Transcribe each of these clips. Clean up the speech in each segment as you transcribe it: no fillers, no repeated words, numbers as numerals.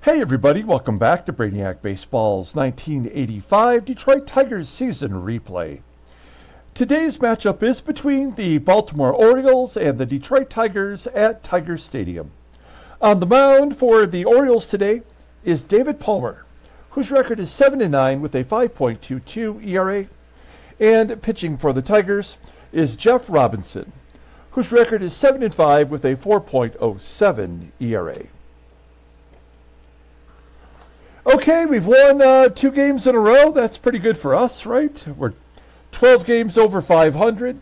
Hey everybody, welcome back to Brainiac Baseball's 1985 Detroit Tigers season replay. Today's matchup is between the Baltimore Orioles and the Detroit Tigers at Tiger Stadium. On the mound for the Orioles today is David Palmer, whose record is 7-9 with a 5.22 ERA, and pitching for the Tigers is Jeff Robinson, whose record is 7-5 with a 4.07 ERA. Okay, we've won 2 games in a row. That's pretty good for us, right? We're 12 games over 500.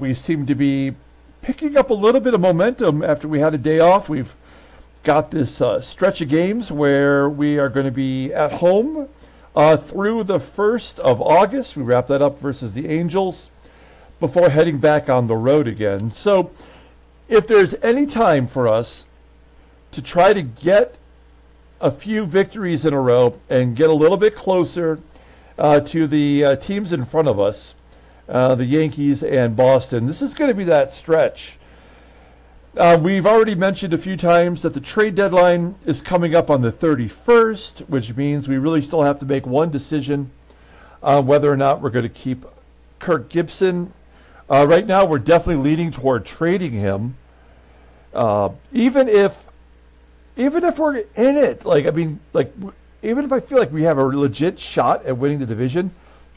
We seem to be picking up a little bit of momentum after we had a day off. We've got this stretch of games where we are going to be at home through the 1st of August. We wrap that up versus the Angels before heading back on the road again. So if there's any time for us to try to get a few victories in a row and get a little bit closer to the teams in front of us, the Yankees and Boston, this is going to be that stretch. We've already mentioned a few times that the trade deadline is coming up on the 31st, which means we really still have to make one decision on whether or not we're going to keep Kirk Gibson. Right now, we're definitely leaning toward trading him, even if we're in it. Even if I feel like we have a legit shot at winning the division,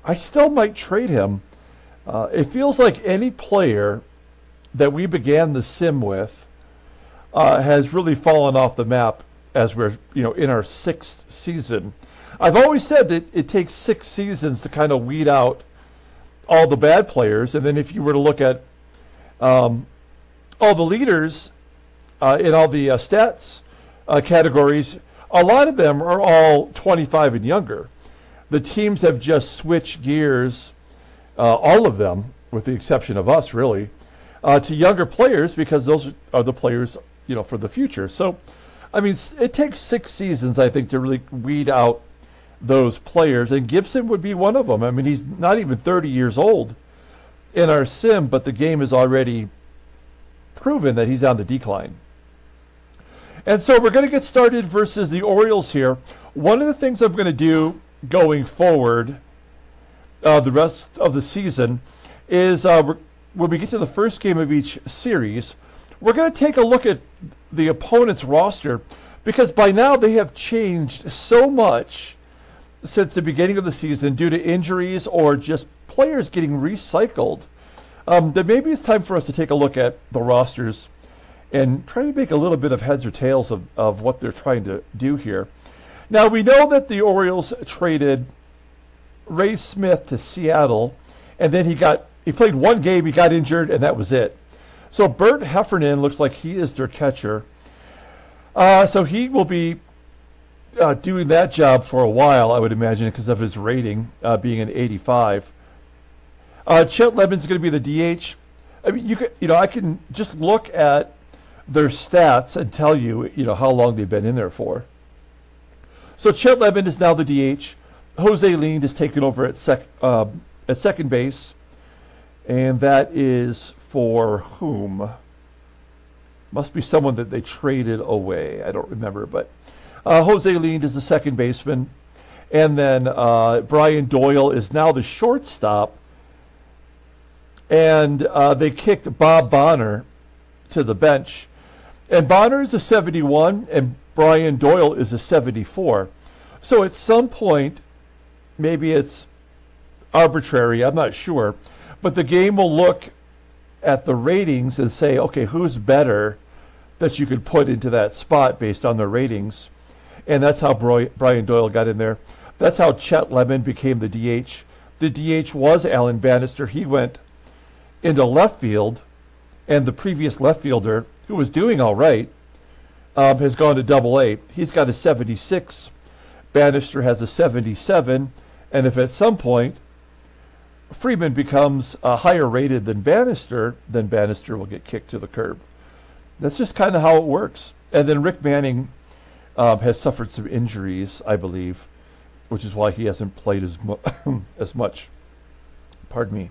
I still might trade him. It feels like any player that we began the sim with has really fallen off the map as we're in our 6th season. I've always said that it takes 6 seasons to kind of weed out all the bad players, and then if you were to look at all the leaders in all the stats categories, a lot of them are all 25 and younger. The teams have just switched gears, all of them, with the exception of us, really, to younger players because those are the players, for the future. So, I mean, it takes 6 seasons, I think, to really weed out those players, and Gibson would be one of them. I mean, he's not even 30 years old in our sim, but the game has already proven that he's on the decline. And so we're going to get started versus the Orioles here. One of the things I'm going to do going forward the rest of the season is when we get to the first game of each series, we're going to take a look at the opponent's roster because by now they have changed so much since the beginning of the season due to injuries or just players getting recycled that maybe it's time for us to take a look at the rosters and try to make a little bit of heads or tails of what they're trying to do here. Now, we know that the Orioles traded Ray Smith to Seattle, and then he played 1 game, he got injured, and that was it. So Bert Heffernan looks like he is their catcher. So he will be doing that job for a while, I would imagine, because of his rating being an 85. Chet Lemon's going to be the DH. I mean, I can just look at their stats and tell you, how long they've been in there for. So Chet Lemon is now the DH. Jose Lind is taken over at second base, and that is for whom? Must be someone that they traded away. I don't remember, but Jose Lind is the second baseman, and then Brian Doyle is now the shortstop, and they kicked Bob Bonner to the bench. And Bonner is a 71, and Brian Doyle is a 74. So at some point, maybe it's arbitrary, I'm not sure, but the game will look at the ratings and say, okay, who's better that you could put into that spot based on their ratings? And that's how Brian Doyle got in there. That's how Chet Lemon became the DH. The DH was Alan Bannister. He went into left field, and the previous left fielder, who was doing all right, has gone to Double-A. He's got a 76. Bannister has a 77. And if at some point Freeman becomes higher rated than Bannister, then Bannister will get kicked to the curb. That's just kind of how it works. And then Rick Manning has suffered some injuries, I believe, which is why he hasn't played as much. Pardon me.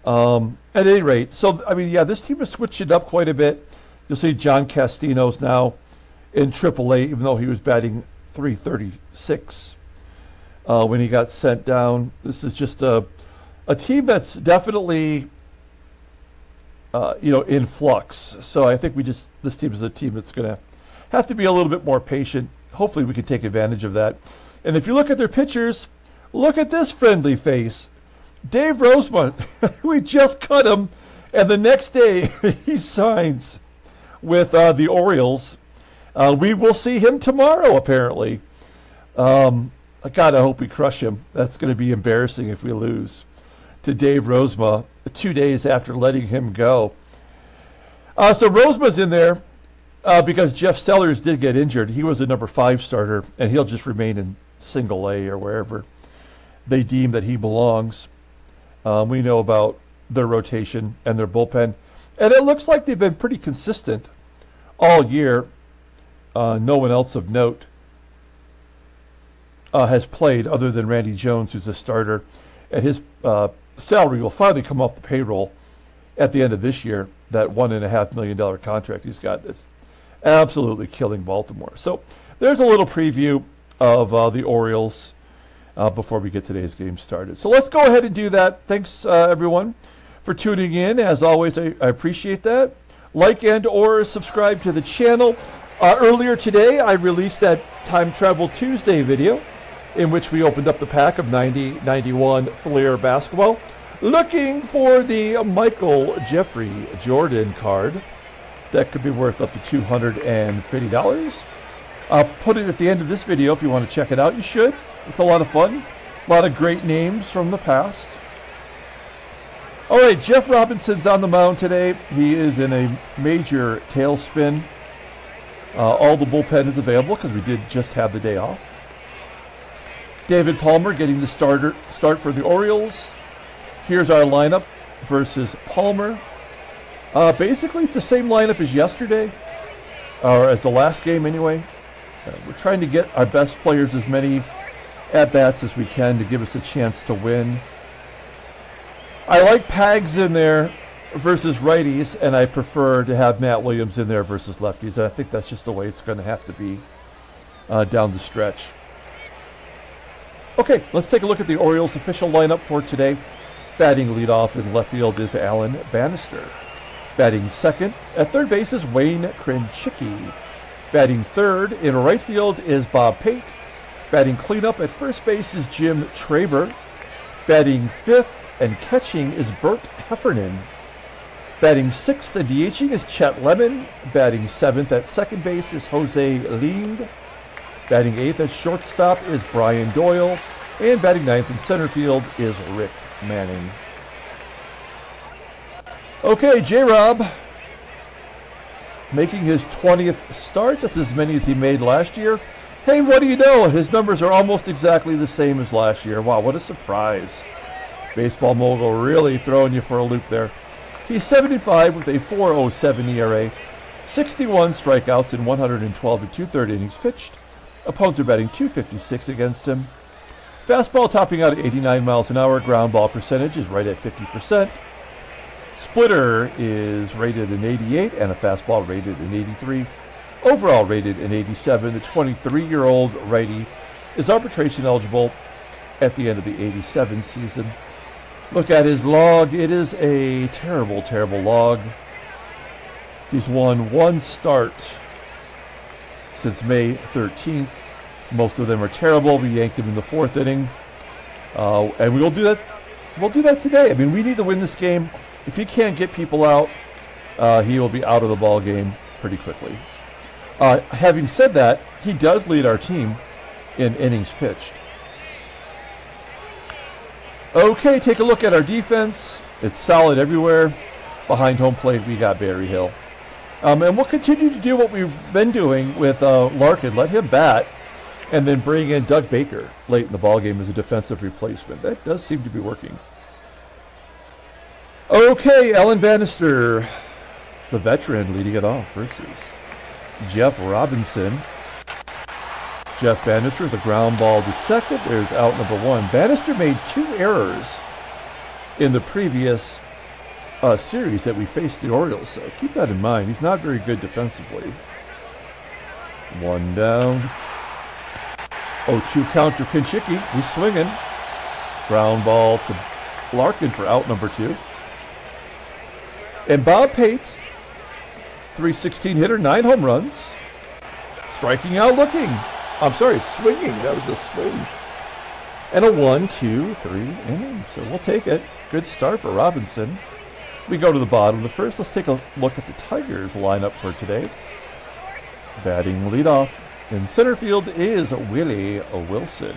At any rate, so, I mean, yeah, this team has switched it up quite a bit. You'll see John Castellanos now in AAA, even though he was batting .336 when he got sent down. This is just a team that's definitely in flux. So I think this team is a team that's going to have to be a little bit more patient. Hopefully we can take advantage of that. And if you look at their pitchers, look at this friendly face. Dave Rosemont, we just cut him, and the next day he signs with the Orioles. We will see him tomorrow, apparently. God, I hope we crush him. That's going to be embarrassing if we lose to Dave Rozema 2 days after letting him go. So Rosema's in there because Jeff Sellers did get injured. He was a number 5 starter, and he'll just remain in single A or wherever they deem that he belongs. We know about their rotation and their bullpen, and it looks like they've been pretty consistent all year. No one else of note has played other than Randy Jones, who's a starter, and his salary will finally come off the payroll at the end of this year. That $1.5 million contract he's got that's absolutely killing Baltimore. So there's a little preview of the Orioles before we get today's game started. So let's go ahead and do that. Thanks, everyone, for tuning in. As always, I appreciate that. Like and or subscribe to the channel. Earlier today, I released that Time Travel Tuesday video in which we opened up the pack of 90-91 Fleer basketball, looking for the Michael Jeffrey Jordan card that could be worth up to $250. I'll put it at the end of this video if you want to check it out. You should. It's a lot of fun. A lot of great names from the past. All right, Jeff Robinson's on the mound today. He is in a major tailspin. All the bullpen is available because we did just have the day off. David Palmer getting the start for the Orioles. Here's our lineup versus Palmer. Basically, it's the same lineup as yesterday, or as the last game anyway. We're trying to get our best players as many at-bats as we can to give us a chance to win. I like Pags in there versus righties, and I prefer to have Matt Williams in there versus lefties. And I think that's just the way it's going to have to be down the stretch. Okay, let's take a look at the Orioles' official lineup for today. Batting leadoff in left field is Alan Bannister. Batting second at third base is Wayne Krenchicki. Batting third in right field is Bob Pate. Batting cleanup at first base is Jim Traber. Batting fifth and catching is Bert Heffernan. Batting sixth and DHing is Chet Lemon. Batting seventh at second base is Jose Lind. Batting eighth at shortstop is Brian Doyle. And batting ninth in center field is Rick Manning. Okay, J-Rob making his 20th start. That's as many as he made last year. Hey, what do you know? His numbers are almost exactly the same as last year. Wow, what a surprise. Baseball mogul really throwing you for a loop there. He's 75 with a 4.07 ERA, 61 strikeouts in 112 and 2/3 innings pitched. Opponents are batting .256 against him. Fastball topping out at 89 miles an hour. Ground ball percentage is right at 50%. Splitter is rated an 88 and a fastball rated an 83. Overall rated an 87. The 23-year-old righty is arbitration eligible at the end of the 87 season. Look at his log. It is a terrible, terrible log. He's won one start since May 13th. Most of them are terrible. We yanked him in the fourth inning. And we'll do that. We'll do that today. I mean, we need to win this game. If he can't get people out, he will be out of the ball game pretty quickly. Having said that, he does lead our team in innings pitched. Okay, take a look at our defense. It's solid everywhere. Behind home plate, we got Barry Hill. And we'll continue to do what we've been doing with Larkin. Let him bat, and then bring in Doug Baker late in the ballgame as a defensive replacement. That does seem to be working. Okay, Alan Bannister, the veteran, leading it off versus Jeff Robinson. Jeff Bannister with a ground ball to second. There's out number one. Bannister made 2 errors in the previous series that we faced the Orioles. So keep that in mind. He's not very good defensively. One down. 0-2 count to Pinchicky. He's swinging. Ground ball to Larkin for out number 2. And Bob Pate, 316 hitter, 9 home runs. Striking out looking. I'm sorry, swinging. That was a swing. And a 1, 2, 3 inning. So we'll take it. Good start for Robinson. We go to the bottom of the first. Let's take a look at the Tigers lineup for today. Batting leadoff in center field is Willie Wilson.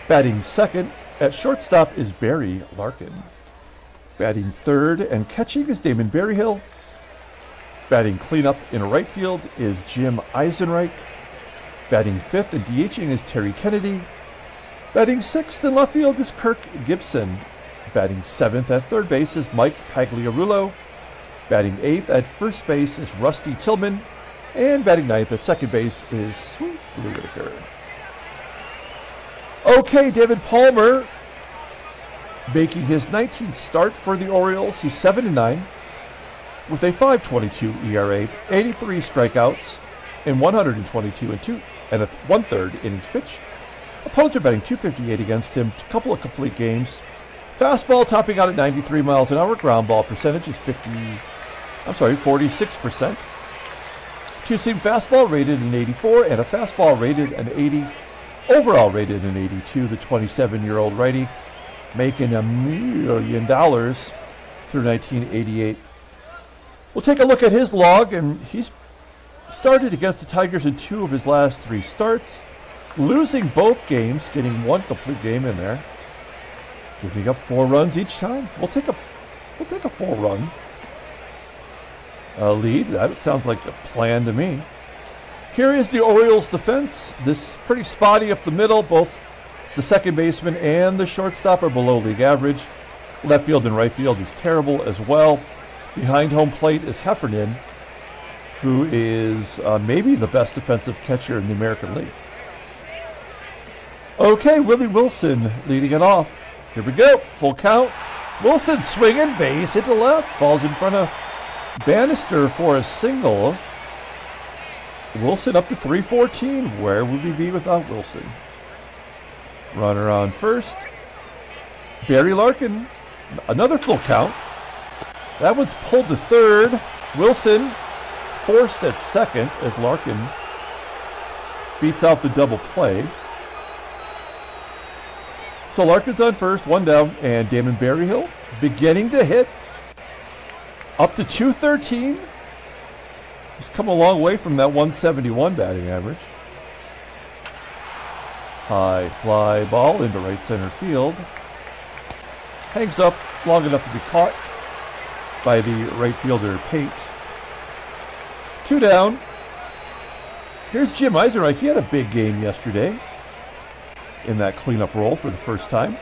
Batting second at shortstop is Barry Larkin. Batting third and catching is Damon Berryhill. Batting cleanup in right field is Jim Eisenreich. Batting fifth and DHing is Terry Kennedy. Batting sixth in left field is Kirk Gibson. Batting seventh at third base is Mike Pagliarulo. Batting eighth at first base is Rusty Tillman. And batting ninth at second base is Sweet Lou Whitaker. Okay, David Palmer making his 19th start for the Orioles. He's 7-9 with a 5.22 ERA, 83 strikeouts, and 122 and a 1/3 innings pitched. Opponents are batting .258 against him. A couple of complete games. Fastball topping out at 93 miles an hour. Ground ball percentage is 46%. Two-seam fastball rated an 84 and a fastball rated an 80. Overall rated an 82. The 27-year-old righty making $1 million through 1988. We'll take a look at his log, and he's started against the Tigers in 2 of his last 3 starts, losing both games, getting 1 complete game in there, giving up 4 runs each time. We'll take a 4-run lead. That sounds like a plan to me. Here is the Orioles' defense. This is pretty spotty up the middle. Both the second baseman and the shortstop are below league average. Left field and right field is terrible as well. Behind home plate is Heffernan, who is maybe the best defensive catcher in the American League. Okay, Willie Wilson leading it off. Here we go. Full count. Wilson swinging, base hit to left. Falls in front of Bannister for a single. Wilson up to 314. Where would we be without Wilson? Runner on first. Barry Larkin. Another full count. That one's pulled to third. Wilson forced at second as Larkin beats out the double play. So Larkin's on first, 1 down, and Damon Berryhill beginning to hit. Up to 213. He's come a long way from that 171 batting average. High fly ball into right center field. Hangs up long enough to be caught by the right fielder Pate. 2 down. Here's Jim Eisenreich. He had a big game yesterday in that cleanup role for the first time.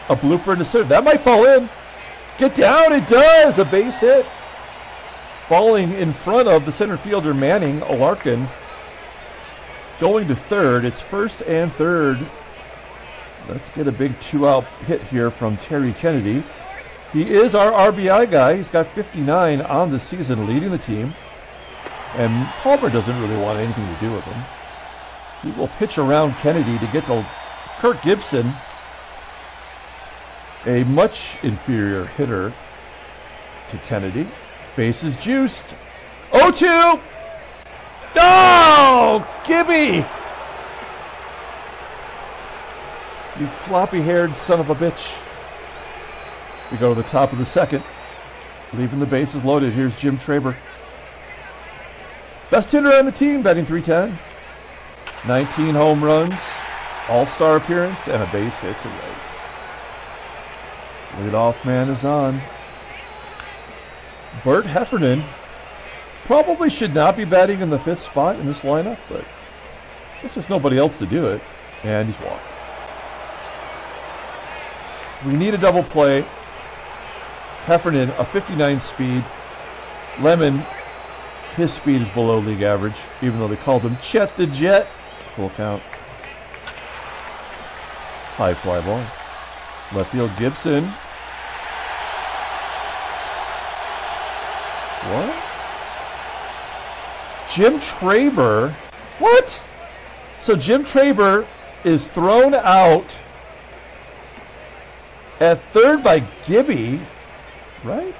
A blooper in the center. That might fall in. Get down. It does. A base hit. Falling in front of the center fielder Manning Larkin. Going to third. It's first and third. Let's get a big 2-out hit here from Terry Kennedy. He is our RBI guy. He's got 59 on the season, leading the team. And Palmer doesn't really want anything to do with him. He will pitch around Kennedy to get to Kirk Gibson, a much inferior hitter to Kennedy. Bases juiced. 0-2! No! Gibby! You floppy-haired son of a bitch. We go to the top of the second. Leaving the bases loaded. Here's Jim Traber. Best hitter on the team, batting .310. 19 home runs, all-star appearance, and a base hit to right. Leadoff man is on. Bert Heffernan probably should not be batting in the 5th spot in this lineup, but I guess there's nobody else to do it, and he's walked. We need a double play. Heffernan, a 59 speed. Lemon, his speed is below league average, even though they called him Chet the Jet. Full count. High fly ball. Left field Gibson. What? Jim Traber. What? So Jim Traber is thrown out at third by Gibby, right?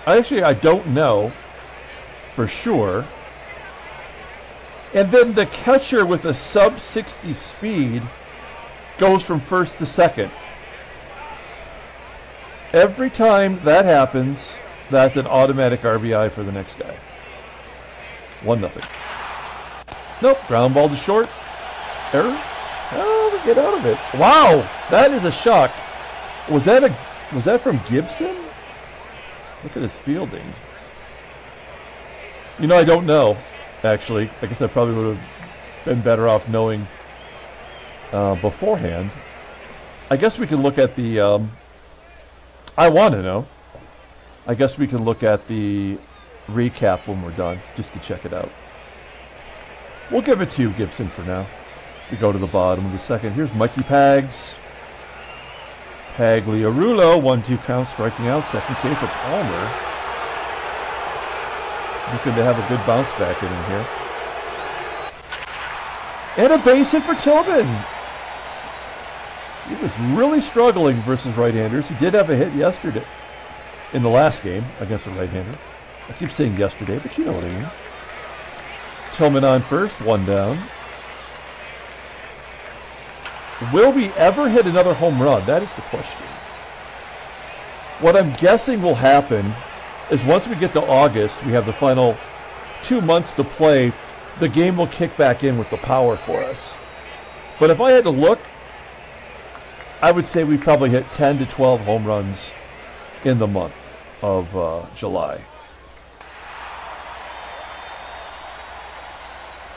Actually, I don't know for sure. And then the catcher with a sub 60 speed goes from first to second. Every time that happens, that's an automatic RBI for the next guy. 1-0. Nope, ground ball to short. Error. Oh, we get out of it. Wow, that is a shock. Was that from Gibson? Look at his fielding. You know, I don't know, actually. I guess I probably would have been better off knowing beforehand. I guess we can look at the... I want to know. I guess we can look at the recap when we're done, just to check it out. We'll give it to you, Gibson, for now. We go to the bottom of the second. Here's Mikey Pags. Pagliarulo, 1-2 count, striking out. Second K for Palmer. Looking to have a good bounce back inning here. And a base hit for Tillman. He was really struggling versus right-handers. He did have a hit yesterday in the last game against a right-hander. I keep saying yesterday, but you know what I mean. Tillman on first, 1 down. Will we ever hit another home run? That is the question. What I'm guessing will happen is once we get to August, we have the final 2 months to play, the game will kick back in with the power for us. But if I had to look, I would say we've probably hit 10 to 12 home runs in the month of July.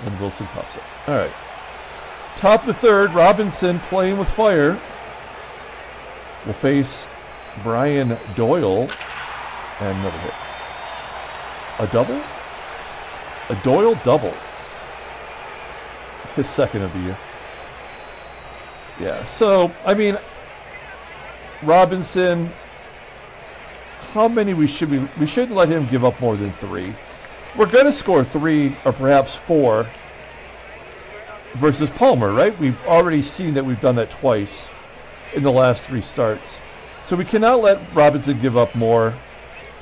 And Wilson pops up. All right. Top of the third, Robinson playing with fire. Will face Brian Doyle. And another hit. A double? A Doyle double. His second of the year. Yeah, so, I mean, Robinson, how many we shouldn't let him give up more than 3. We're going to score 3 or perhaps 4 versus Palmer, right? We've already seen that we've done that twice in the last 3 starts. So we cannot let Robinson give up more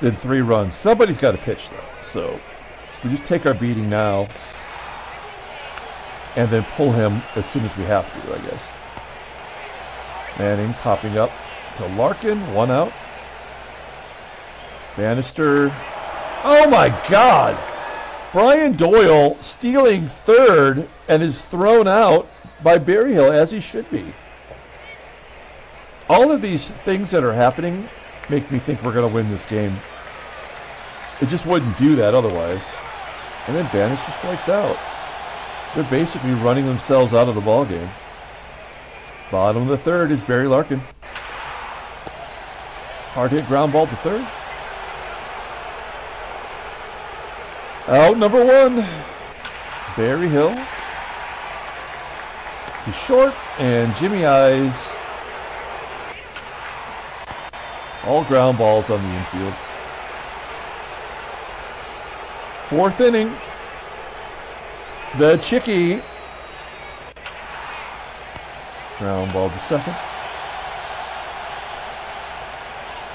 than 3 runs. Somebody's got to pitch, though. So we just take our beating now and then pull him as soon as we have to, I guess. Manning popping up to Larkin, 1 out. Bannister. Oh my God! Brian Doyle stealing third and is thrown out by Berryhill, as he should be. All of these things that are happening make me think we're going to win this game. It just wouldn't do that otherwise. And then Bannister strikes out. They're basically running themselves out of the ballgame. Bottom of the third is Barry Larkin. Hard hit ground ball to third. Out number 1. Berryhill to short, and Jimmy Eyes. All ground balls on the infield. 4th inning. The Chickie. Ground ball to second.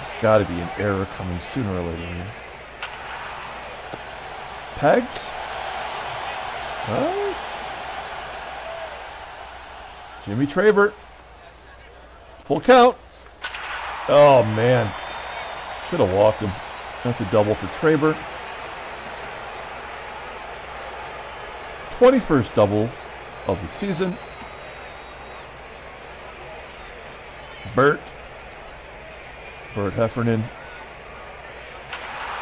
There's got to be an error coming sooner or later here. Pegs. Oh. Jimmy Traber. Full count. Oh, man. Should have walked him. That's a double for Traber. 21st double of the season. Bert Heffernan.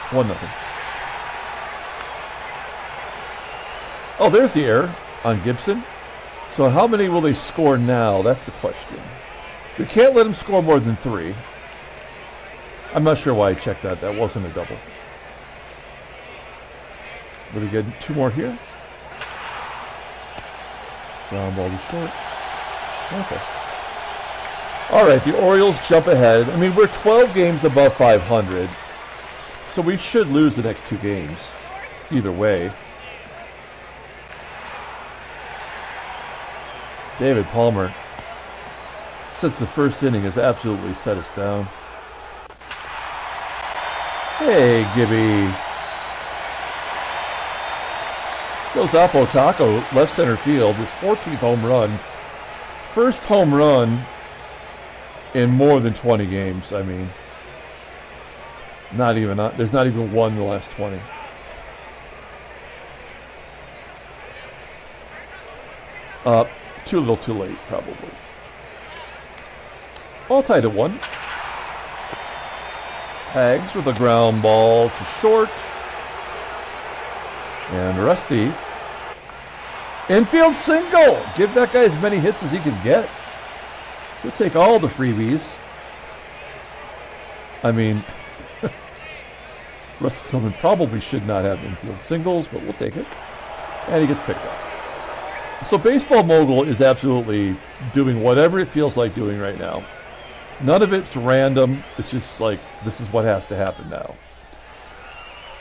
1-0. Oh, there's the error on Gibson. So how many will they score now? That's the question. We can't let them score more than 3. I'm not sure why I checked that. That wasn't a double. Will we get 2 more here? Ground ball to short. Okay. All right, the Orioles jump ahead. I mean, we're 12 games above 500. So we should lose the next 2 games, either way. David Palmer, since the first inning, has absolutely set us down. Hey, Gibby. Goes Apo Taco, left center field, his 14th home run. First home run in more than 20 games, I mean. There's not even one in the last 20. Too little too late, probably. All tied at 1. Hags with a ground ball to short. And Rusty. Infield single! Give that guy as many hits as he can get. He'll take all the freebies. I mean, Rusty Tillman probably should not have infield singles, but we'll take it. And he gets picked up. So Baseball Mogul is absolutely doing whatever it feels like doing right now. None of it's random. It's just like, this is what has to happen now.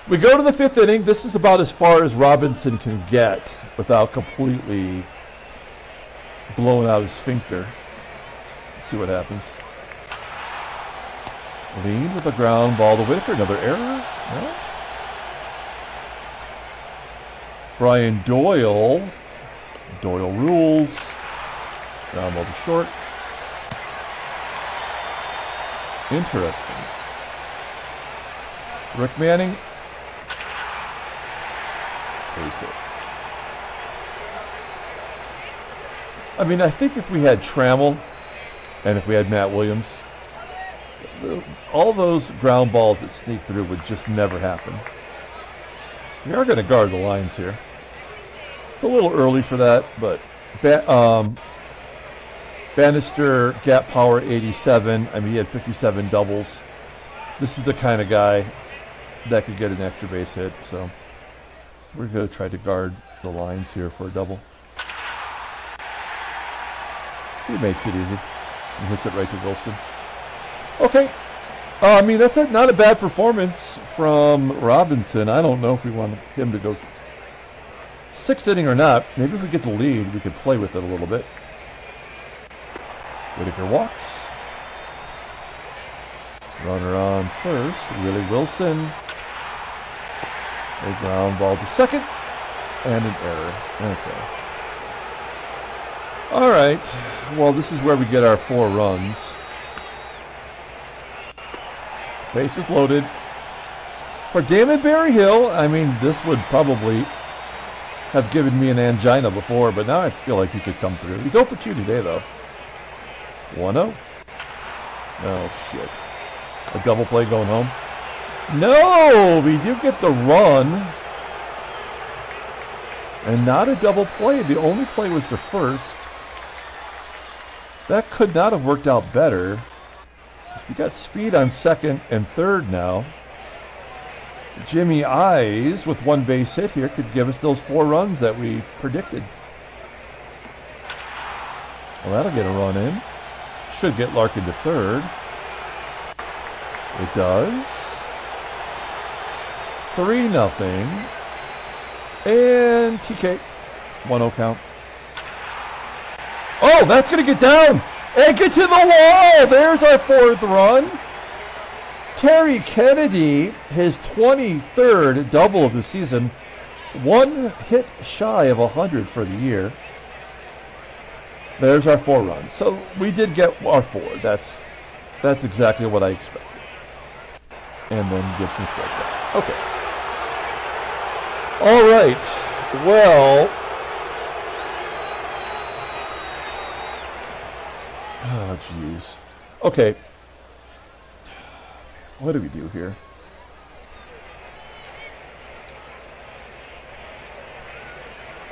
We go to the 5th inning. This is about as far as Robinson can get without completely blowing out his sphincter. Let's see what happens. Lean with a ground ball to Whitaker. Another error? No? Brian Doyle. Doyle rules. Ground ball to short. Interesting. Rick Manning. Base hit. I mean, I think if we had Trammell and if we had Matt Williams, all those ground balls that sneak through would just never happen. We are going to guard the lines here. It's a little early for that, but Bannister, gap power 87. I mean, he had 57 doubles. This is the kind of guy that could get an extra base hit, so we're going to try to guard the lines here for a double. He makes it easy. He hits it right to Wilson. Okay. I mean, that's not a bad performance from Robinson. I don't know if we want him to go 6th inning or not. Maybe if we get the lead, we could play with it a little bit. Whitaker walks. Runner on first. Willie Wilson. A ground ball to second. And an error. Okay. All right. Well, this is where we get our 4 runs. Bases loaded. For Damon Berryhill, I mean, this would probably have given me an angina before, but now I feel like he could come through. He's 0 for 2 today, though. 1-0. Oh, shit. A double play going home. No! We do get the run. And not a double play. The only play was the first. That could not have worked out better. We got speed on 2nd and 3rd now. Jimmy Eyes with 1 base hit here could give us those 4 runs that we predicted. Well, that'll get a run in. Should get Larkin to 3rd. It does. 3-0. And TK. 1-0 count. Oh, that's going to get down. And get to the wall. There's our 4th run. Terry Kennedy, his 23rd double of the season. 1 hit shy of 100 for the year. There's our 4 runs. So we did get our 4. That's exactly what I expected. And then Gibson strikes out. Okay. All right. Well. Oh, jeez. Okay. What do we do here?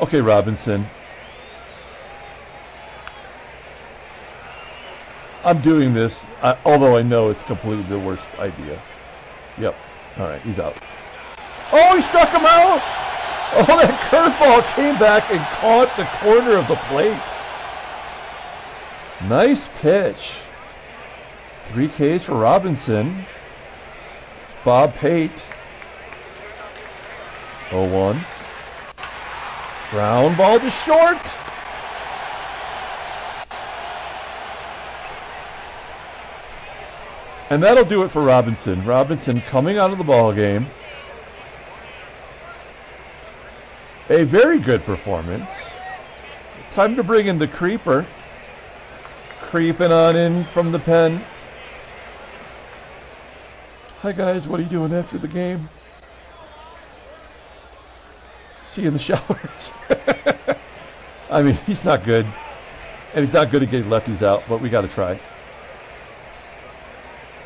Okay, Robinson. I'm doing this, although I know it's completely the worst idea. Yep. All right, he's out. Oh, he struck him out! Oh, that curveball came back and caught the corner of the plate. Nice pitch. 3 Ks for Robinson. Bob Pate. 0-1. Ground ball to short. And that'll do it for Robinson. Robinson coming out of the ball game. A very good performance. Time to bring in the creeper. Creeping on in from the pen. Hi guys, what are you doing after the game? See you in the showers. I mean, he's not good. And he's not good at getting lefties out, but we got to try.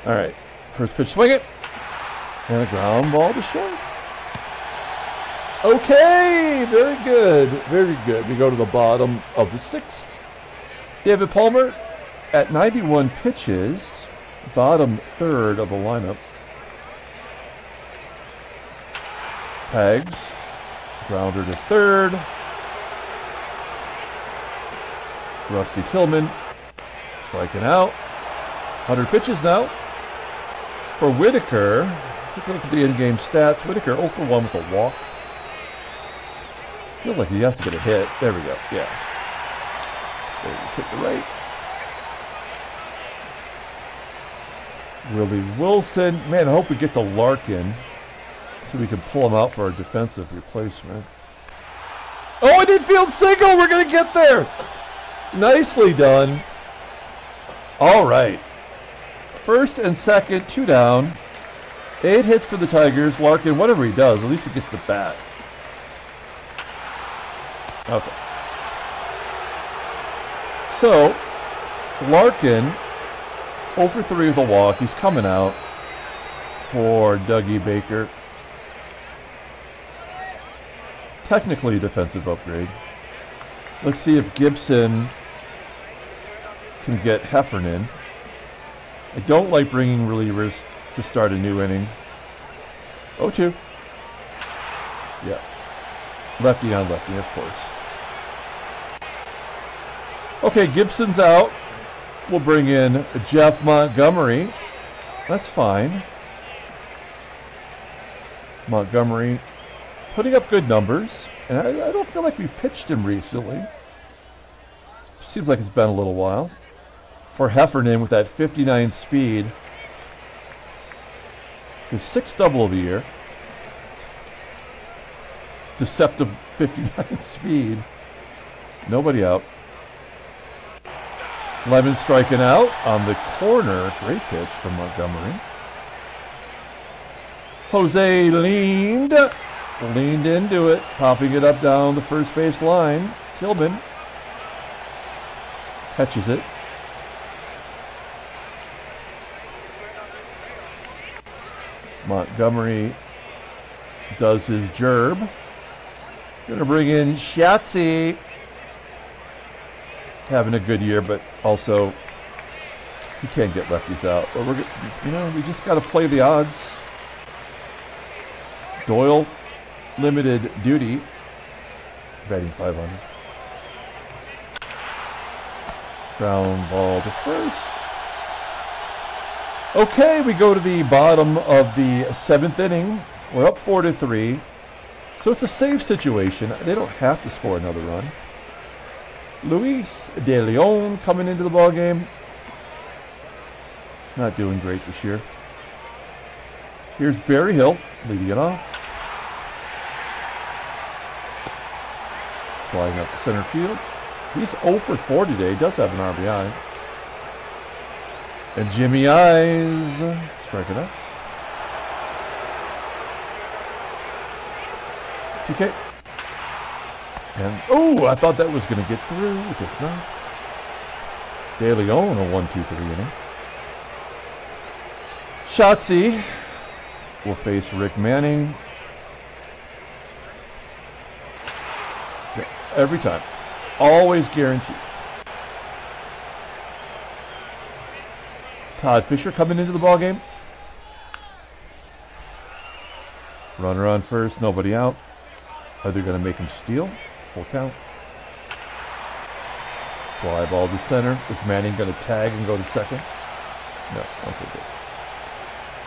All right, first pitch, swing it. And a ground ball to short. Okay, very good, very good. We go to the bottom of the sixth. David Palmer at 91 pitches, bottom third of the lineup. Tags, grounder to third. Rusty Tillman striking out. 100 pitches now. For Whitaker, take a look at the in-game stats. Whitaker 0 for 1 with a walk. Feels like he has to get a hit. There we go. Yeah. There, just hit the right. Willie Wilson. Man, I hope we get to Larkin so we can pull him out for our defensive replacement. Oh, an infield single. We're going to get there. Nicely done. All right. First and second, 2 down. 8 hits for the Tigers. Larkin, whatever he does, at least he gets the bat. Okay. So, Larkin, 0 for 3 with a walk. He's coming out for Dougie Baker. Technically a defensive upgrade. Let's see if Gibson can get Heffernan. I don't like bringing relievers to start a new inning. 0-2. Yeah. Lefty on lefty, of course. Okay, Gibson's out. We'll bring in Jeff Montgomery. That's fine. Montgomery putting up good numbers. And I don't feel like we've pitched him recently. Seems like it's been a little while. For Heffernan with that 59 speed. His 6th double of the year. Deceptive 59 speed. Nobody out. Lemon striking out on the corner. Great pitch from Montgomery. Jose leaned into it, popping it up down the first base line. Tillman catches it. Montgomery does his gerb. Going to bring in Schatzy. Having a good year, but also he can't get lefties out. But we just got to play the odds. Doyle, limited duty, batting 500. Ground ball to first. Okay, we go to the bottom of the 7th inning. We're up 4-3. So it's a safe situation. They don't have to score another run. Luis De Leon coming into the ball game. Not doing great this year. Here's Barry Hill leading it off. Flying up to center field. He's 0 for 4 today. He does have an RBI. And Jimmy Eyes striking out. TK. And, oh, I thought that was going to get through. It does not. De Leon, a 1-2-3 inning. Schatzy will face Rick Manning. Yeah, every time. Always guaranteed. Todd Fisher coming into the ballgame. Runner on first, nobody out. Are they going to make him steal? Full count. Fly ball to center. Is Manning going to tag and go to second? No. Okay, good.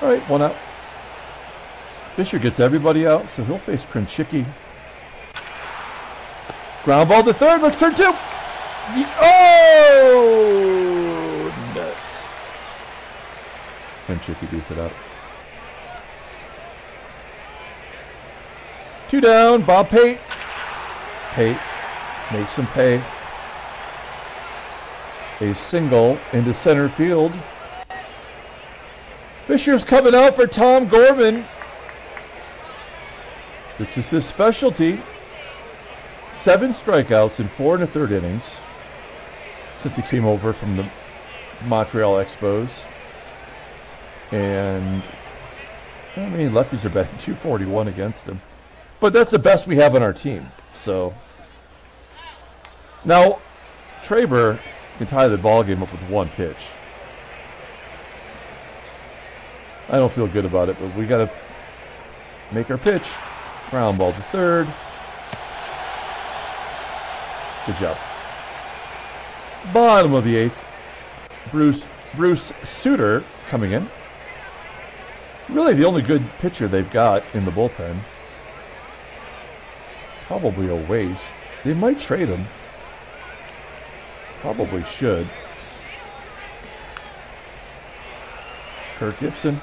All right, 1 out. Fisher gets everybody out, so he'll face Krenchicki. Ground ball to third. Let's turn 2. Oh, nuts. Krenchicki beats it up. 2 down. Bob Pate. Pate makes him pay. A single into center field. Fisher's coming out for Tom Gorman. This is his specialty. 7 strikeouts in 4 1/3 innings since he came over from the Montreal Expos. And, I mean, lefties are batting .241 against him. But that's the best we have on our team. So, now, Traber can tie the ball game up with 1 pitch. I don't feel good about it, but we got to make our pitch. Ground ball to third. Good job. Bottom of the 8th. Bruce Sutter coming in. Really the only good pitcher they've got in the bullpen. Probably a waste. They might trade him. Probably should. Kirk Gibson.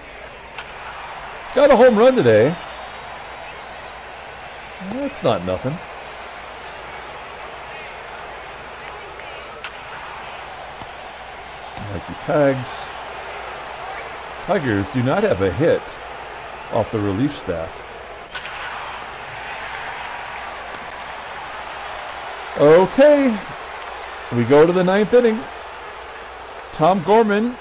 He's got a home run today. That's not nothing. Mikey Pegs. Tigers do not have a hit off the relief staff. Okay. We go to the 9th inning. Tom Gorman.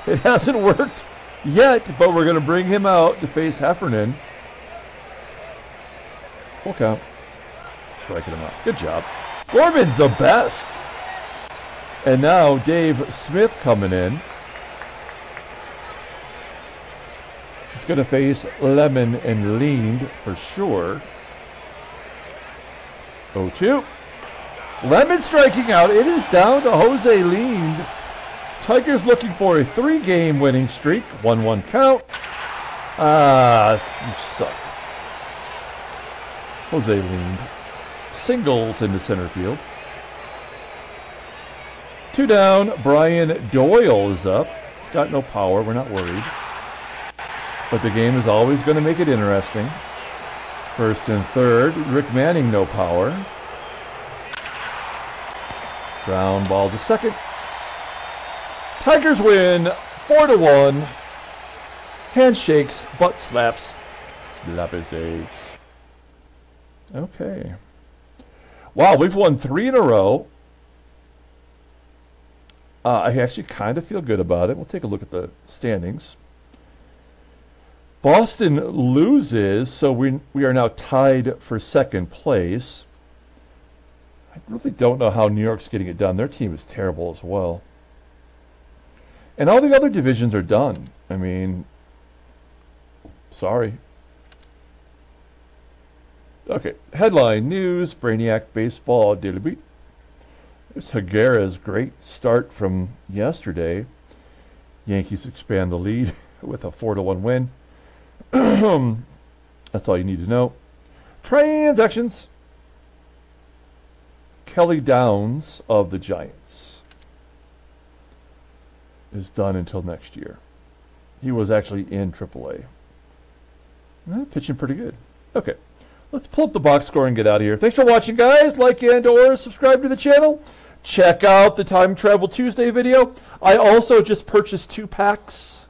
It hasn't worked yet, but we're going to bring him out to face Heffernan. Full count. Striking him out. Good job. Gorman's the best. And now Dave Smith coming in. He's going to face Lemon and Lind for sure. 0-2. Lemon striking out. It is down to Jose Lind. Tigers looking for a 3-game winning streak. 1-1 count. You suck. Jose Lind. Singles into center field. 2 down. Brian Doyle is up. He's got no power. We're not worried. But the game is always going to make it interesting. First and third. Rick Manning, no power. Ground ball to second. Tigers win 4-1. Handshakes, butt slaps. Slap his dates. Okay. Wow, we've won 3 in a row. I actually kind of feel good about it. We'll take a look at the standings. Boston loses, so we are now tied for second place. I really don't know how New York's getting it done. Their team is terrible as well. And all the other divisions are done. I mean, sorry. Okay, headline news, Brainiac Baseball Daily Beat. There's Higuera's great start from yesterday. Yankees expand the lead with a 4-1 win. That's all you need to know. Transactions. Kelly Downs of the Giants is done until next year. He was actually in AAA. Pitching pretty good. Okay, let's pull up the box score and get out of here. Thanks for watching, guys. Like and or subscribe to the channel. Check out the Time Travel Tuesday video. I also just purchased 2 packs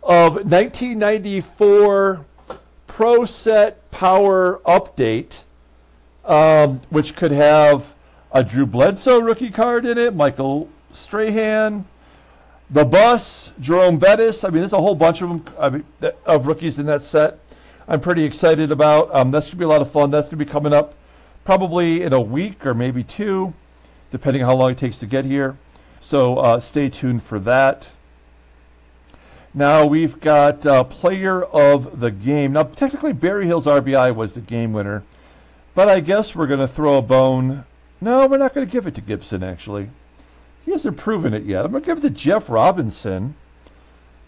of 1994 Pro Set Power Update, which could have a Drew Bledsoe rookie card in it, Michael Strahan, the Bus, Jerome Bettis. I mean, there's a whole bunch of them of rookies in that set. I'm pretty excited about. That's going to be a lot of fun. That's going to be coming up probably in a week or maybe 2, depending on how long it takes to get here. So stay tuned for that. Now we've got player of the game. Now, technically, Barry Hill's RBI was the game winner, but I guess we're going to throw a bone. No, we're not going to give it to Gibson, actually. He hasn't proven it yet. I'm going to give it to Jeff Robinson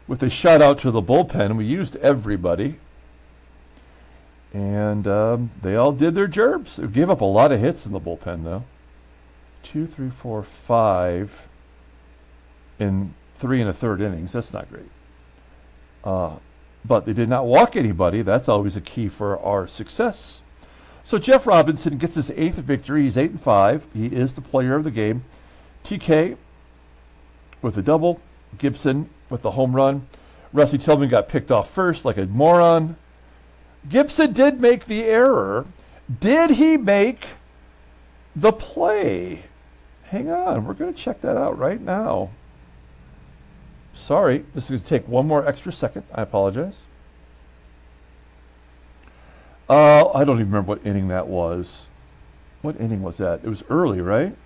with a shout-out to the bullpen. We used everybody. And they all did their gerbs. They gave up a lot of hits in the bullpen, though. 2, 3, 4, 5 in 3 1/3 innings. That's not great. But they did not walk anybody. That's always a key for our success. So Jeff Robinson gets his 8th victory. He's 8-5. He is the player of the game. TK with a double. Gibson with the home run. Rusty Tillman got picked off first like a moron. Gibson did make the error. Did he make the play? Hang on. We're going to check that out right now. Sorry. This is going to take one more extra second. I apologize. I don't even remember what inning that was. What inning was that? It was early, right?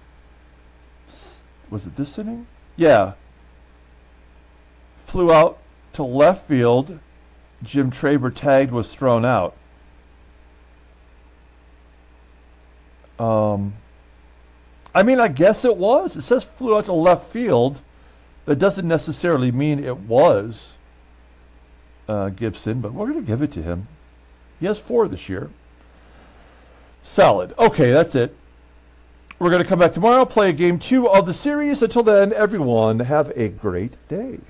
Was it this inning? Yeah. Flew out to left field. Jim Traber tagged, was thrown out. I mean, I guess it was. It says flew out to left field. That doesn't necessarily mean it was Gibson, but we're going to give it to him. He has 4 this year. Solid. Okay, that's it. We're going to come back tomorrow, play game 2 of the series. Until then, everyone, have a great day.